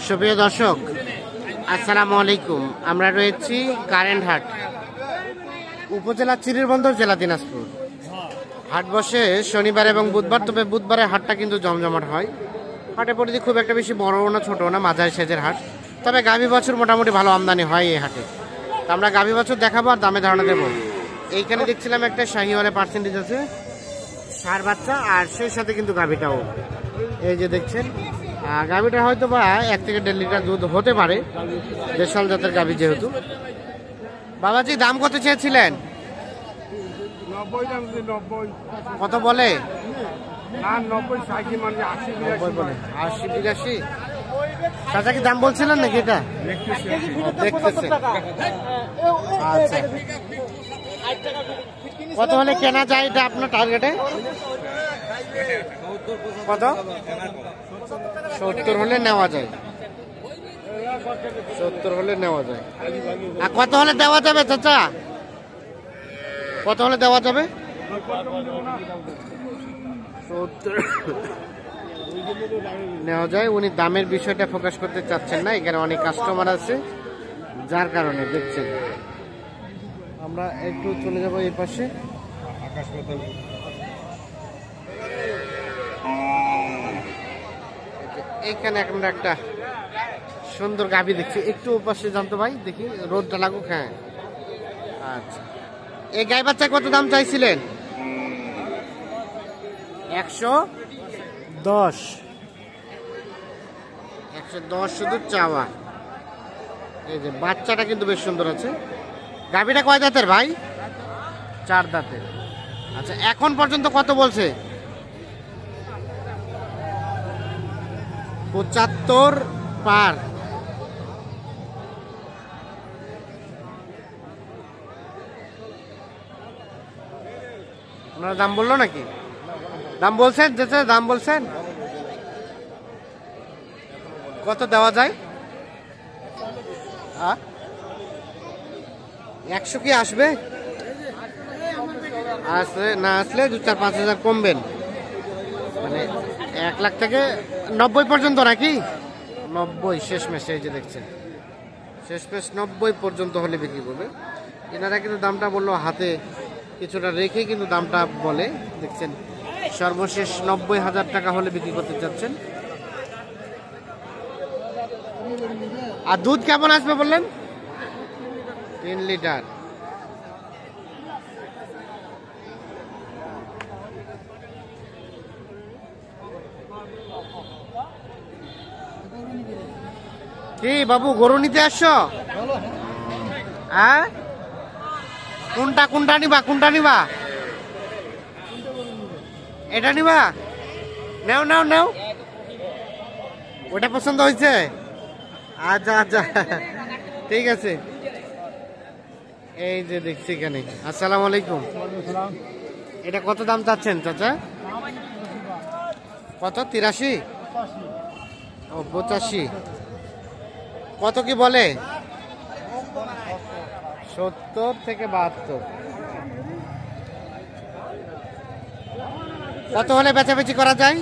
সুপ্রিয় দর্শক, আসসালামু আলাইকুম। আমরা রয়েছি কারেন্ট হাট, উপজেলা চিরিরবন্দর, জেলা দিনাজপুর। হাট বসে শনিবার এবং বুধবার, তবে বুধবারের হাটটা কিন্তু জমজমাট হয়। হাটে পরিধি খুব একটা বেশি বড় না ছোট না, মাঝারি সাইজের হাট। তবে গাভী বছর মোটামুটি ভালো আমদানি হয় এই হাটে। তো আমরা গাভী বছর দেখাবো আর দামে ধারণা দেবো। এইখানে দেখছিলাম একটা শাহিওয়ালের পার্সেন্টেজ আছে, ষাঁড় বাচ্চা, আর সেই সাথে কিন্তু গাভীটাও এই যে দেখছেন। গাভীটা হয়তো বা 1 থেকে 1.5 লিটার দুধ হতে পারে, দেশাল জাতের গাভী যেহেতু। বাবাজি দাম কত চেয়েছিলেন? 90 কত বলে? 90 বলে 80-82। চাচা কি দাম বলছিলেন নাকি? এটা দেখতেছে। আচ্ছা, কত হলে কেনা যায় এটা আপনার টার্গেটে? কত? 70 হলে নেওয়া যায়। 70 হলে নেওয়া যায়। আর কত হলে দেওয়া যাবে চাচা? কত হলে দেওয়া যাবে? 70 নেওয়া যায়। উনি দামের বিষয়টা ফোকাস করতে চাচ্ছেন না, এখানে অনেক কাস্টমার আছে, যার কারণে দেখছেন। আমরা একটু চলে যাব এই পাশে। এখানে আমরা একটা সুন্দর গাভী দেখছি, একটু পাশে জানতো ভাই, দেখি রোদটা লাগুক। হ্যাঁ, আচ্ছা। এই গাই বাচ্চা কত দাম চাইছিলেন? 110। 110 শুধু চাওয়া। এই যে বাচ্চাটা কিন্তু বেশ সুন্দর আছে। গাভীটা কয় দাঁতের ভাই? 4 দাঁতের। আচ্ছা, এখন পর্যন্ত কত বলছে? 75 পার। ওনারা দাম বললো নাকি? দাম বলছেন যেটা দাম বলছেন? কত দেওয়া যায়? 100 কি আসবে? আসলে না আসলে 2-4-5 হাজার কমবেন, মানে 1 লাখ থেকে 90 পর্যন্ত নাকি? 90 শেষ মেশে। এই যে দেখছেন, শেষ মেশ 90 পর্যন্ত হলে বিক্রি করবে। এনারা কিন্তু দামটা বললো হাতে কিছুটা রেখে কিন্তু দামটা বলে, দেখছেন। সর্বশেষ 90,000 টাকা হলে বিক্রি করতে চাচ্ছেন। আর দুধ কেমন আসবে বললেন? 3 লিটার। কি বাবু, গরু নিতে আসছো? হ্যাঁ, কোনটা নিবা? এটা নিবা? নাও। ওটা পছন্দ হয়েছে? আচ্ছা, ঠিক আছে। এই যে দেখছি এখানে। আসসালামু আলাইকুম। এটা কত দাম চাচ্ছেন চাচা? কত? 83? ও 85। কত কি বলে? 70 থেকে 72। কত হলে বেচাবেচি করা যায়?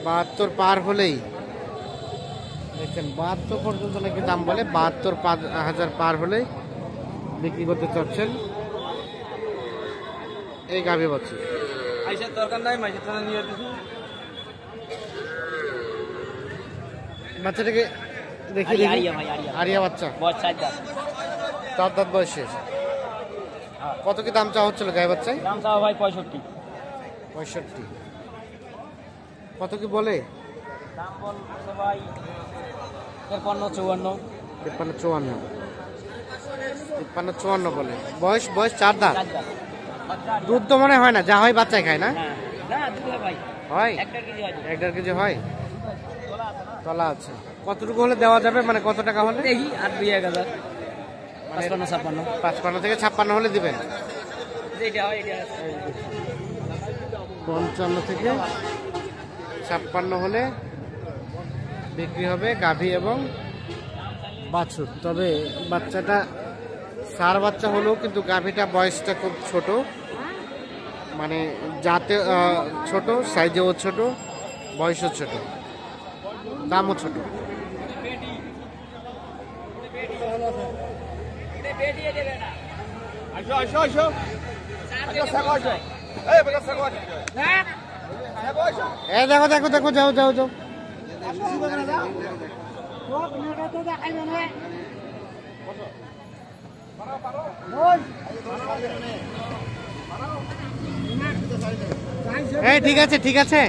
72 পার হলেই, দেখছেন 72 পর্যন্ত নাকি দাম বলে। 72,000 পার হলেই বিক্রি করতে চাচ্ছেন এই গাভী বাচ্চা। বাচ্চাটাকে দেখি। আরিয়া বাচ্চা, 4 দাঁত বয়সে। কত কি দাম চাওয়া হচ্ছিল গায়ে বাচ্চায়? দাম চাওয়া ভাই 65। কত কি বলে? দাম বলছে ভাই 53-54। 53-54 বলে। বয়স 4 দাঁত। দুধ তো মনে হয় না, যা হয় বাচ্চায় খায় না? হয় 1.5 কেজি হয়। তলা আছে। কতটুকু হলে দেওয়া যাবে, মানে কত টাকা হলে? 8-2-1000, 55 থেকে 56 হলে দিবেন। 55 থেকে 56 হলে বিক্রি হবে গাভী এবং বাছুর। তবে বাচ্চাটা ষাঁড় বাচ্চা হলেও কিন্তু গাভীটা বয়সটা খুব ছোট, মানে জাতে ছোট, সাইজেও ছোট, বয়সও ছোট, দামও ছোট। এই দেখো দেখো দেখো, যাও যাও যাও। এই ঠিক আছে ঠিক আছে,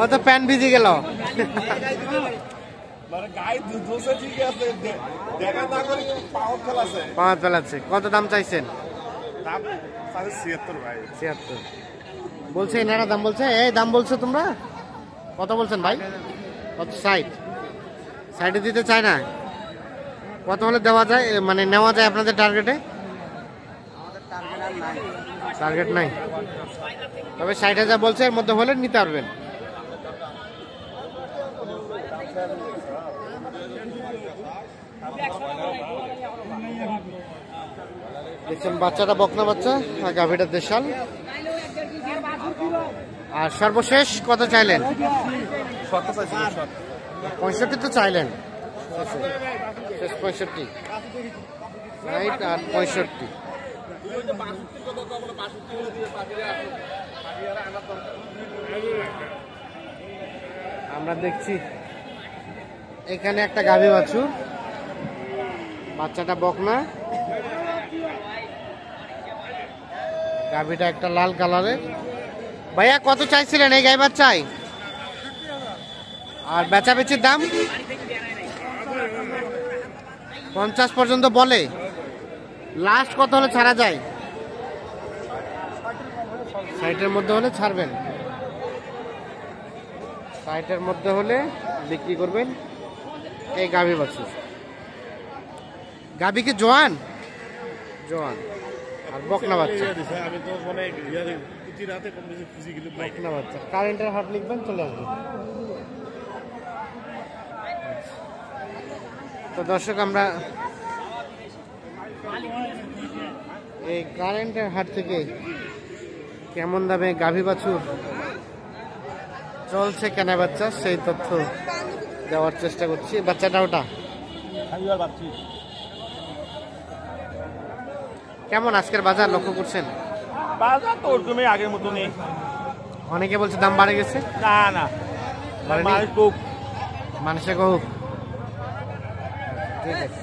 ও তো প্যান্ট ভিজে গেল। পাওয়া ফেলাচ্ছে। কত দাম চাইছেন? 76 বলছে এনারা দাম বলছে। এই দাম বলছো তোমরা কত বলছেন ভাই? কত? 60? 60 দিতে চায় না? কত হলে দেওয়া যায়, মানে নেওয়া যায় আপনাদের টার্গেটে? টার্গেট নাই, তবে 60,000 বলছে, এর মধ্যে হলে নিতে পারবেন। দেখছেন বাচ্চাটা বকনা বাচ্চা, আর গাভীটা দেশাল। আর সর্বশেষ কত চাইলেন? 65 তো চাইলেন, শেষ 65, 60 আর 65। আমরা দেখছি এখানে একটা গাভী বাছুর, বাচ্চাটা বকনা, গাভীটা একটা লাল কালারের। ভাইয়া কত চাইছিলেন এই গাই বাচ্চাই? আর বেচাবেচির দাম 50 পর্যন্ত বলে। লাস্ট কত হলে ছাড়া যায়? 60-এর মধ্যে হলে ছাড়বেন, 60-এর মধ্যে হলে বিক্রি করবেন এই গাভী বাছুর। গাভী কি জোয়ান? জোয়ান। আর বকনা বাচ্চা, বকনা বাচ্চা। কারেন্টের হাট লিখবেন, চলে আসবে। তো দর্শক, আমরা এই কারেন্টের হাট থেকে কেমন দামে গাভী বাছুর চলছে কেনা বাচ্চা, সেই তথ্য দেওয়ার চেষ্টা করছি। বাচ্চাটা ওটা কেমন আজকের বাজার লক্ষ্য করছেন? বাজার তো ওরকমই আগের মতো নেই। অনেকে বলছে দাম বাড়ে গেছে। না না, মানুষ খুব মানুষে কহুক। ঠিক আছে।